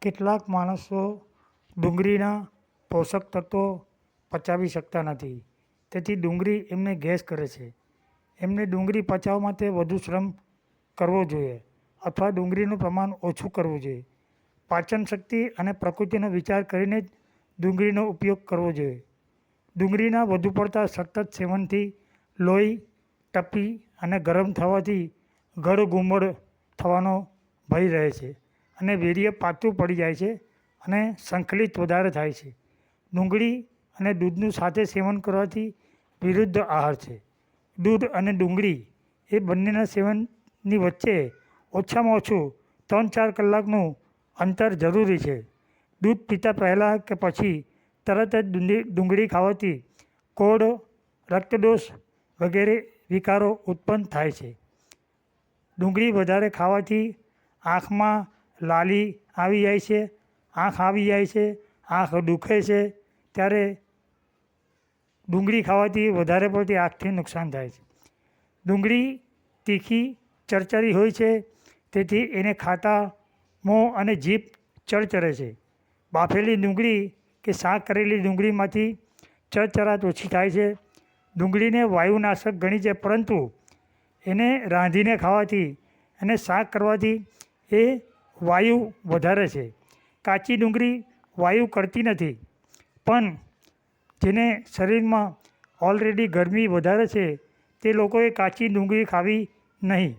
કેટલાક માણસો ડુંગળીના પોષક તત્વો પચાવી શકતા નથી, તેથી ડુંગળી એમને ગેસ કરે છે. એમને ડુંગળી પચાવવા માટે વધુ શ્રમ કરવો જોઈએ અથવા ડુંગળીનું પ્રમાણ ઓછું કરવું જોઈએ. પાચન શક્તિ અને પ્રકૃતિનો વિચાર કરીને જ ડુંગળીનો ઉપયોગ કરવો જોઈએ. ડુંગળીના વધુ પડતા સતત સેવનથી લોહી ટપી અને ગરમ થવાથી ગળગુમડ થવાનો ભય રહે છે અને વીર્ય પાતળું પડી જાય છે અને સંકલિત વધારે થાય છે. ડુંગળી અને દૂધનું સાથે સેવન કરવાથી વિરુદ્ધ આહાર છે. દૂધ અને ડુંગળી એ બંનેના સેવનની વચ્ચે ઓછામાં ઓછું 3-4 કલાકનું અંતર જરૂરી છે. દૂધ પીતા પહેલાં કે પછી તરત જ ડુંગળી ખાવાથી કોઢ, રક્તદોષ વગેરે વિકારો ઉત્પન્ન થાય છે. ડુંગળી વધારે ખાવાથી આંખમાં લાલી આવી જાય છે, આંખ આવી જાય છે, આંખ દુખે છે. ત્યારે ડુંગળી ખાવાથી વધારે પડતી આંખથી નુકસાન થાય છે. ડુંગળી તીખી ચરચરી હોય છે, તેથી એને ખાતા મોં અને જીભ ચરચરે છે. બાફેલી ડુંગળી કે શાક કરેલી ડુંગળીમાંથી ચરચરાટ ઓછી થાય છે. ડુંગળીને વાયુનાશક ગણી છે, પરંતુ એને રાંધીને ખાવાથી અને શાક કરવાથી એ વાયુ વધારે છે. કાચી ડુંગળી વાયુ કરતી નથી, પણ જેને શરીરમાં ઓલરેડી ગરમી વધારે છે તે લોકોએ કાચી ડુંગળી ખાવી નહીં.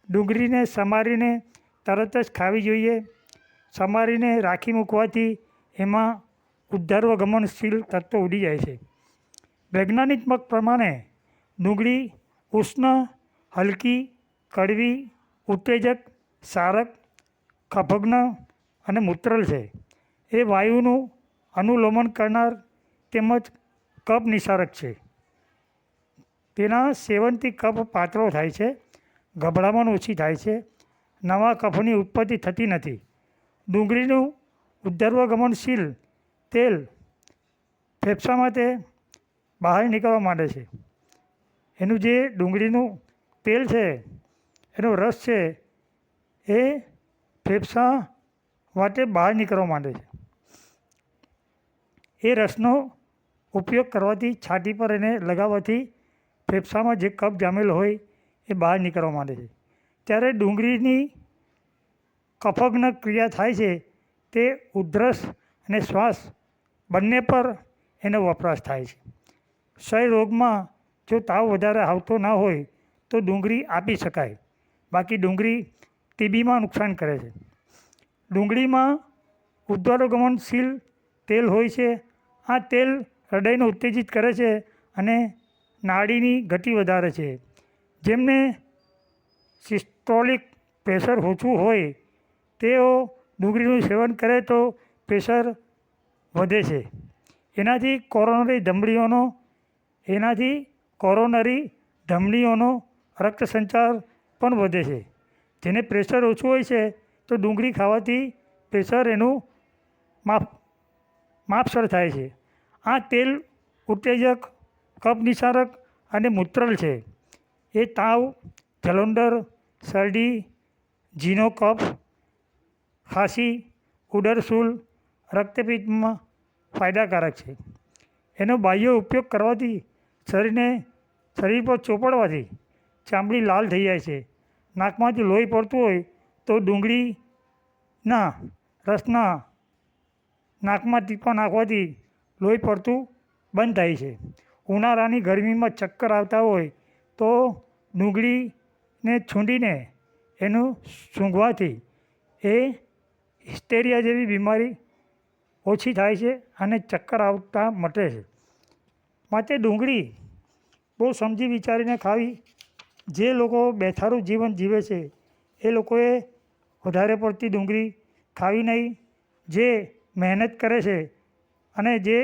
ડુંગળીને સમારીને તરત જ ખાવી જોઈએ. સમારીને રાખી મૂકવાથી એમાં ઉર્ધ્વગમનશીલ તત્વો ઉડી જાય છે. વૈજ્ઞાનિક મત પ્રમાણે ડુંગળી ઉષ્ણ, હલકી, કડવી, ઉત્તેજક, સારક, કફજ્ઞ અને મૂત્રલ છે. એ વાયુનું અનુલોમન કરનાર તેમજ કફ નિસારક છે. તેના સેવનથી કફ પાતળો થાય છે, ગભરામણ ઓછી થાય છે, નવા કફની ઉત્પત્તિ થતી નથી. ડુંગળીનું ઉર્ધ્વગમનશીલ તેલ ફેફસામાંથી બહાર નીકળવા માંડે છે. એનું જે ડુંગળીનું તેલ છે, એનો રસ છે, એ ફેફસા માટે બહાર નીકળવા માંડે છે. એ રસનો ઉપયોગ કરવાથી છાતી પર એને લગાવવાથી ફેફસામાં જે કફ જામેલો હોય એ બહાર નીકળવા માંડે છે. ત્યારે ડુંગળીની કફજ્ઞ ક્રિયા થાય છે, તે ઉધરસ અને શ્વાસ બંને પર એનો વપરાશ થાય છે. ક્ષય રોગમાં જો તાવ વધારે આવતો ના હોય તો ડુંગળી આપી શકાય, બાકી ડુંગળી ટીબીમાં નુકસાન કરે છે. ડુંગળીમાં ઉર્ધ્વગમનશીલ તેલ હોય છે. આ તેલ હૃદયને ઉત્તેજિત કરે છે અને નાડીની ગતિ વધારે છે. જેમને સિસ્ટોલિક પ્રેશર ઓછું હોય તેઓ ડુંગળીનું સેવન કરે તો પ્રેશર વધે છે. એનાથી કોરોનરી ધમનીઓનો રક્ત સંચાર પણ વધે છે. જેને પ્રેશર ઓછું હોય છે તો ડુંગળી ખાવાથી પ્રેશર એનું માપસર થાય છે. આ તેલ ઉત્તેજક, કફ નિસારક અને મૂત્રલ છે. એ તાવ, જલંધર, શરદી, ઝીણો કફ, ખાંસી, ઉદરશૂલ, રક્તપિત્તમાં ફાયદાકારક છે. એનો બાહ્ય ઉપયોગ કરવાથી શરીર પર ચોપડવાથી ચામડી લાલ થઈ જાય છે. નાકમાંથી લોહી પડતું હોય તો ડુંગળીના રસના નાકમાં ટીપાં નાખવાથી લોહી પડતું બંધ થાય છે. ઉનાળાની ગરમીમાં ચક્કર આવતા હોય તો ડુંગળીને છૂંદીને એનું સૂંઘવાથી એ હિસ્ટેરિયા જેવી બીમારી ઓછી થાય છે અને ચક્કર આવતા મટે છે. માટે ડુંગળી બહુ સમજી વિચારીને ખાવી. જે લોકો બેથારું જીવન જીવે છે એ લોકોએ વધારે પડતી ડુંગળી ખાવી નહીં. જે મહેનત કરે છે અને જે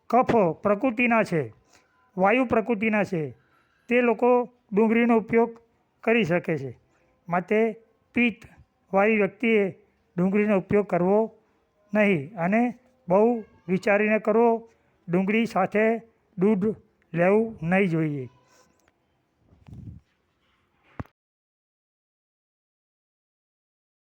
કફ પ્રકૃતિના છે, વાયુ પ્રકૃતિના છે, તે લોકો ડુંગળીનો ઉપયોગ કરી શકે છે. માટે પિત્તવાળી વ્યક્તિએ ડુંગળીનો ઉપયોગ કરવો નહીં અને બહુ વિચારીને કરવો. ડુંગળી સાથે દૂધ લેવું નહીં જોઈએ.